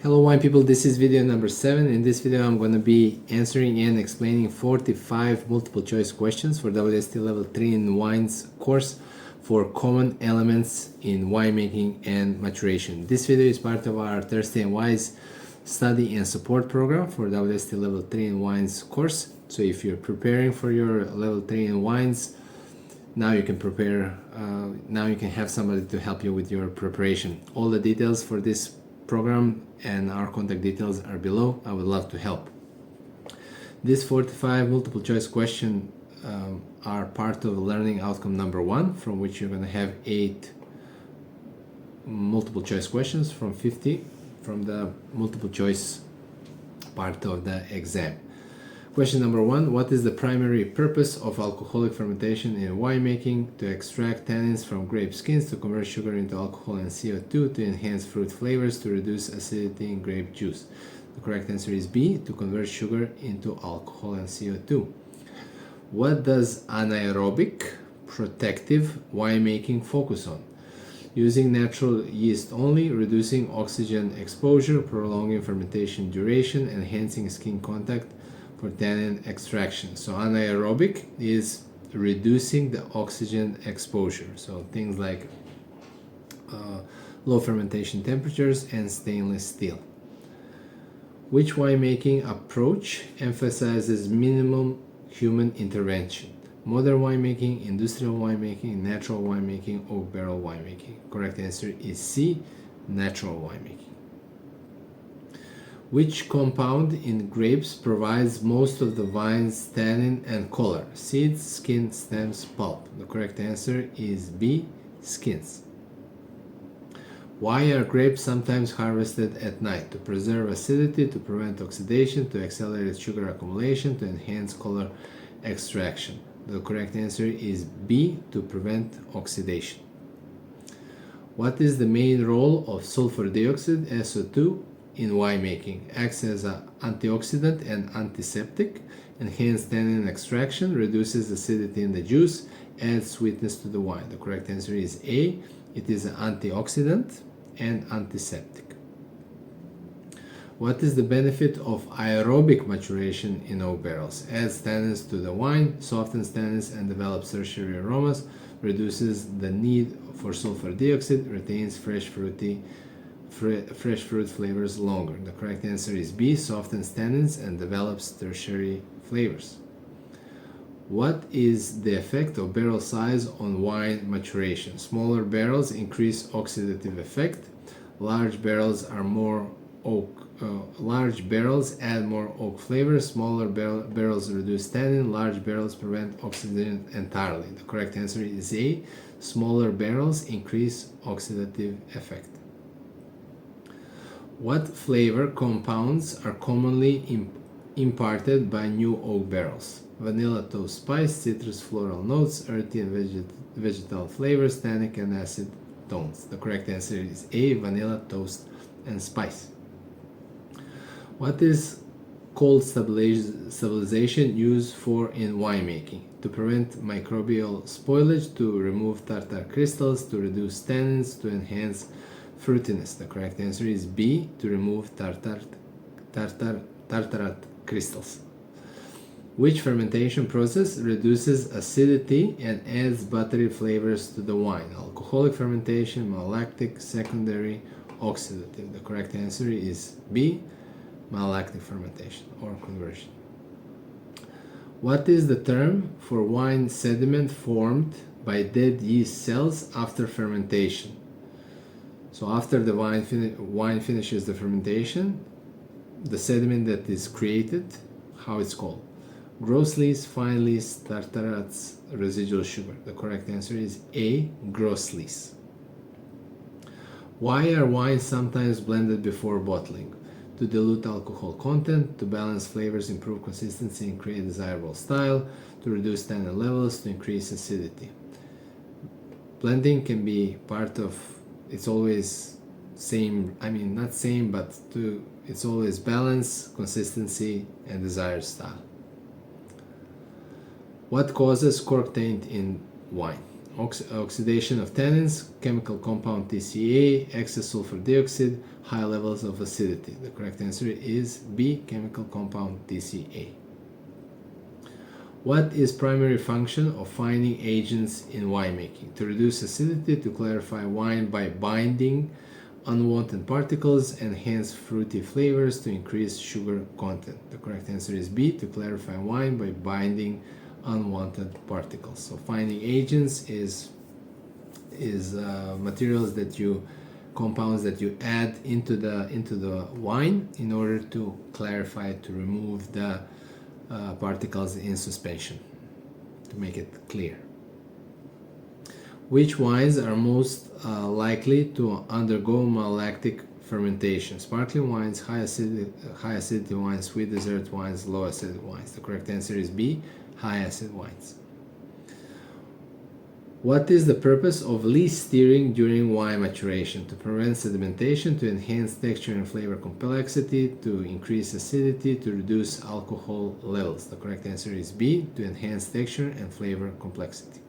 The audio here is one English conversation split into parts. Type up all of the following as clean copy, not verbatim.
Hello wine people, this is video number 7. In this video I'm going to be answering and explaining 45 multiple choice questions for WSET Level 3 in Wines course for common elements in winemaking and maturation. This video is part of our Thirsty and Wise study and support program for WSET Level 3 in Wines course. So if you're preparing for your Level 3 in Wines, now you can prepare, now you can have somebody to help you with your preparation. All the details for this program and our contact details are below. I would love to help. These 45 multiple choice questions are part of learning outcome number 1, from which you're going to have 8 multiple choice questions from 50 from the multiple choice part of the exam. Question number 1: what is the primary purpose of alcoholic fermentation in winemaking? To extract tannins from grape skins, to convert sugar into alcohol and CO2, to enhance fruit flavors, to reduce acidity in grape juice. The correct answer is B, to convert sugar into alcohol and CO2. What does anaerobic protective winemaking focus on? Using natural yeast only, reducing oxygen exposure, prolonging fermentation duration, enhancing skin contact for tannin extraction. So anaerobic is reducing the oxygen exposure. So things like low fermentation temperatures and stainless steel. Which winemaking approach emphasizes minimum human intervention? Modern winemaking, industrial winemaking, natural winemaking, oak barrel winemaking. Correct answer is C, natural winemaking. Which compound in grapes provides most of the wine's tannin and color? Seeds, skin, stems, pulp. The correct answer is B, skins. Why are grapes sometimes harvested at night? To preserve acidity, to prevent oxidation, to accelerate sugar accumulation, to enhance color extraction. The correct answer is B, to prevent oxidation. What is the main role of sulfur dioxide, SO2, in winemaking? Acts as an antioxidant and antiseptic, enhances tannin extraction, reduces acidity in the juice, adds sweetness to the wine. The correct answer is A. It is an antioxidant and antiseptic. What is the benefit of aerobic maturation in oak barrels? Adds tannins to the wine, softens tannins and develops tertiary aromas, reduces the need for sulfur dioxide, retains fresh fruit flavors longer. The correct answer is B, softens tannins and develops tertiary flavors. What is the effect of barrel size on wine maturation? Smaller barrels increase oxidative effect. Large barrels are more oak. Large barrels add more oak flavor. Smaller barrels reduce tannin. Large barrels prevent oxidation entirely. The correct answer is A. Smaller barrels increase oxidative effect. What flavor compounds are commonly imparted by new oak barrels? Vanilla, toast, spice, citrus, floral notes, earthy and vegetal flavors, tannic and acid tones. The correct answer is A, vanilla, toast, and spice. What is cold stabilization used for in winemaking? To prevent microbial spoilage, to remove tartar crystals, to reduce tannins, to enhance fruitiness. The correct answer is B, to remove tartaret crystals. Which fermentation process reduces acidity and adds buttery flavors to the wine? Alcoholic fermentation, malolactic, secondary, oxidative. The correct answer is B, malolactic fermentation or conversion. What is the term for wine sediment formed by dead yeast cells after fermentation? So after the wine finishes the fermentation, the sediment that is created, how it's called? Gross lees, fine lees, tartarets, residual sugar. The correct answer is A, gross lees. Why are wines sometimes blended before bottling? To dilute alcohol content, to balance flavors, improve consistency, and create desirable style, to reduce tannin levels, to increase acidity. Blending can be part of, it's always same, not same, but it's always balance, consistency, and desired style. What causes cork taint in wine? oxidation of tannins, chemical compound TCA, excess sulfur dioxide, high levels of acidity. The correct answer is B, chemical compound TCA. What is primary function of fining agents in winemaking? To reduce acidity, to clarify wine by binding unwanted particles, enhance fruity flavors, to increase sugar content. The correct answer is B, to clarify wine by binding unwanted particles. So fining agents is materials that compounds that you add into the wine in order to clarify, to remove the particles in suspension, to make it clear. Which wines are most likely to undergo malolactic fermentation? Sparkling wines, high acidity wines, sweet dessert wines, low acidity wines. The correct answer is B, high acid wines. What is the purpose of least stirring during wine maturation? To prevent sedimentation, to enhance texture and flavor complexity, to increase acidity, to reduce alcohol levels. The correct answer is B, to enhance texture and flavor complexity.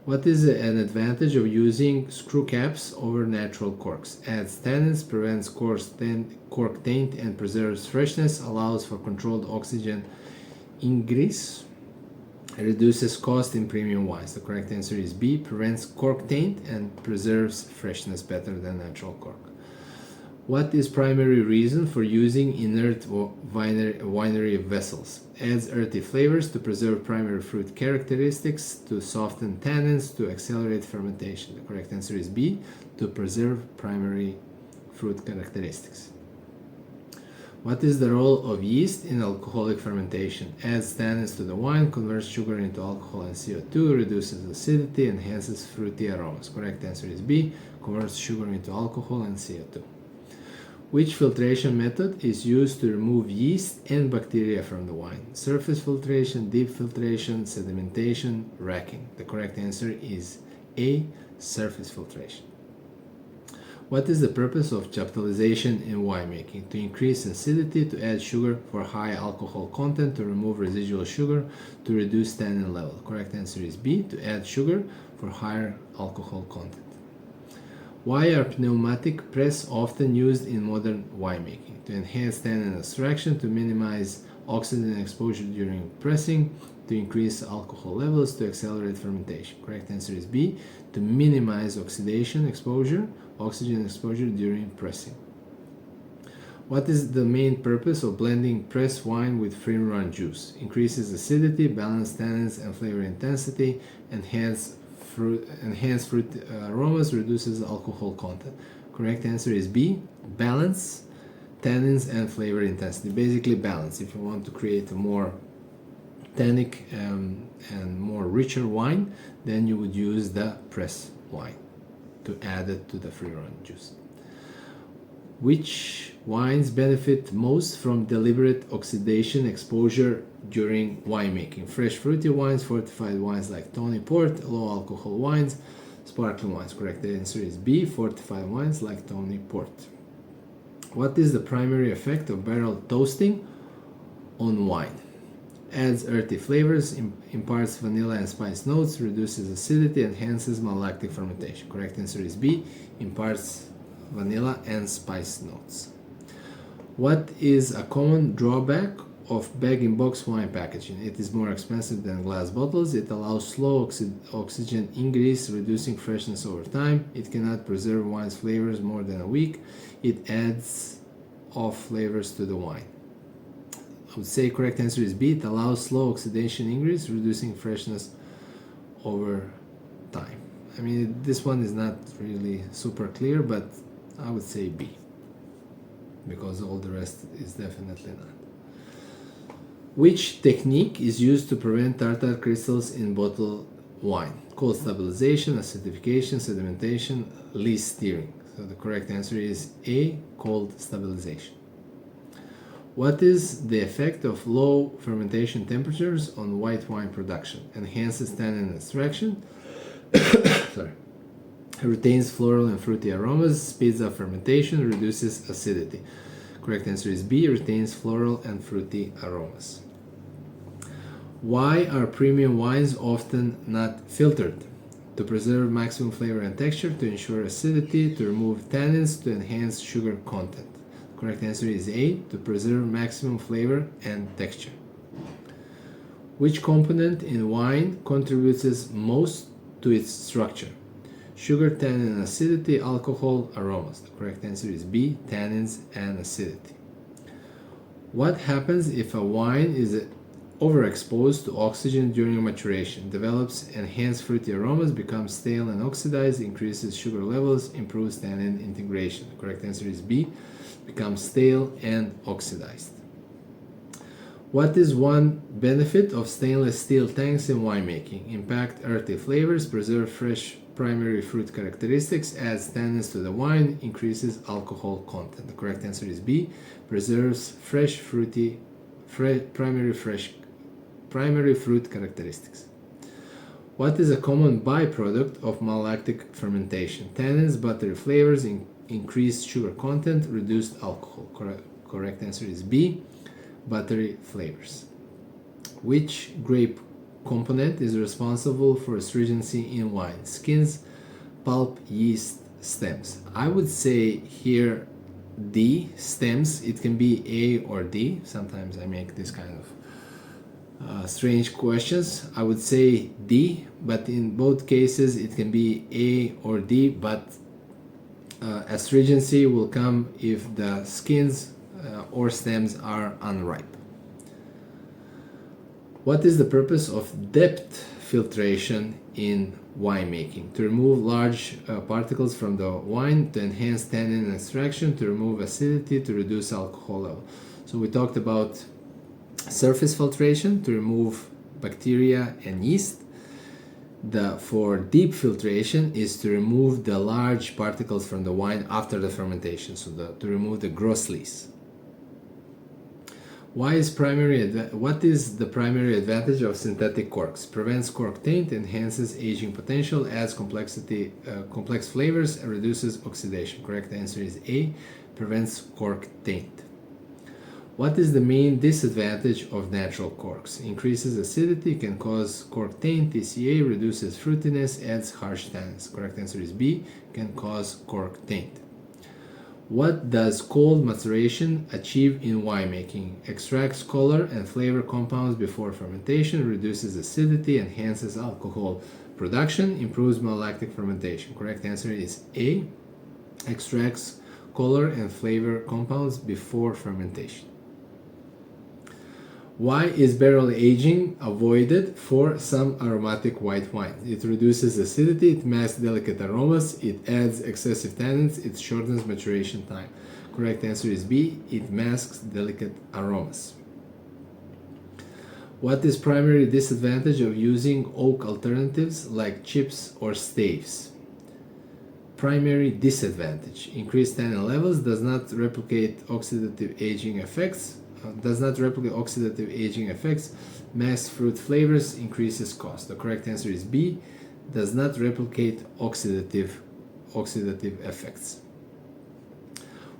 What is an advantage of using screw caps over natural corks? Adds tannins, prevents cork taint and preserves freshness, allows for controlled oxygen ingress, reduces cost in premium wines. The correct answer is B, prevents cork taint and preserves freshness better than natural cork. What is primary reason for using inert winery vessels? Adds earthy flavors, to preserve primary fruit characteristics, to soften tannins, to accelerate fermentation. The correct answer is B, to preserve primary fruit characteristics. What is the role of yeast in alcoholic fermentation? Adds tannins to the wine, converts sugar into alcohol and CO2, reduces acidity, enhances fruity aromas. Correct answer is B, converts sugar into alcohol and CO2. Which filtration method is used to remove yeast and bacteria from the wine? Surface filtration, deep filtration, sedimentation, racking. The correct answer is A, surface filtration. What is the purpose of chaptalization in winemaking? To increase acidity, to add sugar for high alcohol content, to remove residual sugar, to reduce tannin level. Correct answer is B, to add sugar for higher alcohol content. Why are pneumatic press often used in modern winemaking? To enhance tannin extraction, to minimize oxygen exposure during pressing, to increase alcohol levels, to accelerate fermentation. Correct answer is B, to minimize oxidation exposure, oxygen exposure during pressing. What is the main purpose of blending pressed wine with free-run juice? Increases acidity, balance tannins and flavor intensity, enhance fruit aromas, reduces alcohol content. Correct answer is B, balance tannins and flavor intensity. Basically balance. If you want to create a more tannic and more richer wine, then you would use the press wine to add it to the free-run juice. Which wines benefit most from deliberate oxidation exposure during winemaking? Fresh fruity wines, fortified wines like Tawny Port, low alcohol wines, sparkling wines. Correct answer is B, fortified wines like Tawny Port. What is the primary effect of barrel toasting on wine? Adds earthy flavors, imparts vanilla and spice notes, reduces acidity, enhances malolactic fermentation. Correct answer is B, imparts vanilla and spice notes. What is a common drawback of bag-in-box wine packaging? It is more expensive than glass bottles. It allows slow oxygen ingress, reducing freshness over time. It cannot preserve wine's flavors more than a week. It adds off flavors to the wine. I would say correct answer is B. It allows slow oxidation ingress, reducing freshness over time. I mean, this one is not really super clear, but I would say B, because all the rest is definitely not. Which technique is used to prevent tartar crystals in bottled wine? Cold stabilization, acidification, sedimentation, least stirring. So the correct answer is A, cold stabilization. What is the effect of low fermentation temperatures on white wine production? Enhances tannin extraction, retains floral and fruity aromas, speeds up fermentation, reduces acidity. Correct answer is B, retains floral and fruity aromas. Why are premium wines often not filtered? to preserve maximum flavor and texture, to ensure acidity, to remove tannins, to enhance sugar content. Correct answer is A, to preserve maximum flavor and texture. Which component in wine contributes most to its structure? Sugar, tannin, and acidity, alcohol, aromas. The correct answer is B, tannins and acidity. What happens if a wine is overexposed to oxygen during maturation? Develops enhanced fruity aromas, becomes stale and oxidized, increases sugar levels, improves tannin integration. The correct answer is B, becomes stale and oxidized. What is one benefit of stainless steel tanks in winemaking? Impact earthy flavors, preserve fresh primary fruit characteristics, adds tannins to the wine, increases alcohol content. The correct answer is B, preserves fresh fruity primary fruit characteristics. What is a common byproduct of malolactic fermentation? Tannins, buttery flavors, increased sugar content, reduced alcohol. Correct answer is B, buttery flavors. Which grape component is responsible for astringency in wine? Skins, pulp, yeast, stems. I would say here D, stems. It can be A or D. Sometimes I make this kind of strange questions. I would say D, but in both cases it can be A or D, but astringency will come if the skins or stems are unripe. What is the purpose of depth filtration in winemaking? To remove large particles from the wine, to enhance tannin extraction, to remove acidity, to reduce alcohol level. So we talked about surface filtration to remove bacteria and yeast. For deep filtration is to remove the large particles from the wine after the fermentation, so to remove the gross lees. What is the primary advantage of synthetic corks? Prevents cork taint, enhances aging potential, adds complex flavors, and reduces oxidation. Correct answer is A, prevents cork taint. What is the main disadvantage of natural corks? Increases acidity, can cause cork taint, TCA, reduces fruitiness, adds harsh tannins. Correct answer is B, can cause cork taint. What does cold maturation achieve in winemaking? Extracts color and flavor compounds before fermentation, reduces acidity, enhances alcohol production, improves malolactic fermentation. Correct answer is A, extracts color and flavor compounds before fermentation. Why is barrel aging avoided for some aromatic white wines? It reduces acidity, it masks delicate aromas, it adds excessive tannins, it shortens maturation time. Correct answer is B, it masks delicate aromas. What is primary disadvantage of using oak alternatives like chips or staves? Primary disadvantage: increased tannin levels, does not replicate oxidative aging effects, masks fruit flavors, increases cost. The correct answer is B, does not replicate oxidative effects.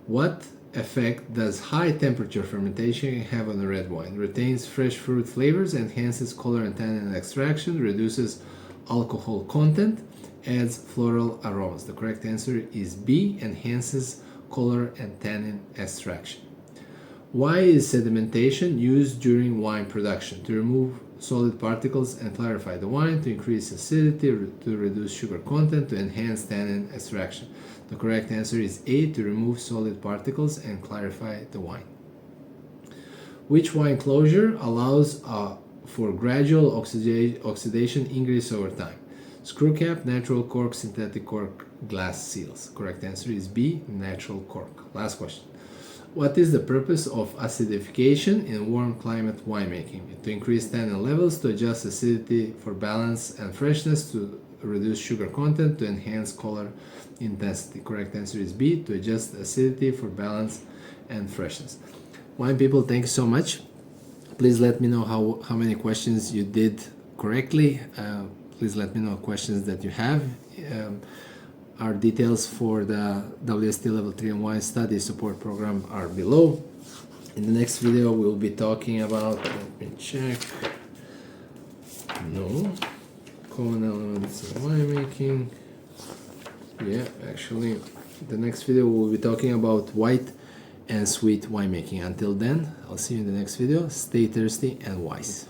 What effect does high temperature fermentation have on a red wine? Retains fresh fruit flavors, enhances color and tannin extraction, reduces alcohol content, adds floral aromas. The correct answer is B, enhances color and tannin extraction. Why is sedimentation used during wine production? To remove solid particles and clarify the wine, to increase acidity, to reduce sugar content, to enhance tannin extraction. The correct answer is A, to remove solid particles and clarify the wine. Which wine closure allows for gradual oxidation increase over time? Screw cap, natural cork, synthetic cork, glass seals. Correct answer is B, natural cork. Last question. What is the purpose of acidification in warm climate winemaking? To increase tannin levels, to adjust acidity for balance and freshness, to reduce sugar content, to enhance color intensity. Correct answer is B, to adjust acidity for balance and freshness. Wine people, thank you so much. Please let me know how many questions you did correctly. Please let me know questions that you have. Our details for the WSET Level 3 and Wine Study Support Program are below. In the next video, we'll be talking about, let me check. No. Common elements in winemaking. Yeah, actually, the next video we'll be talking about white and sweet winemaking. Until then, I'll see you in the next video. Stay thirsty and wise.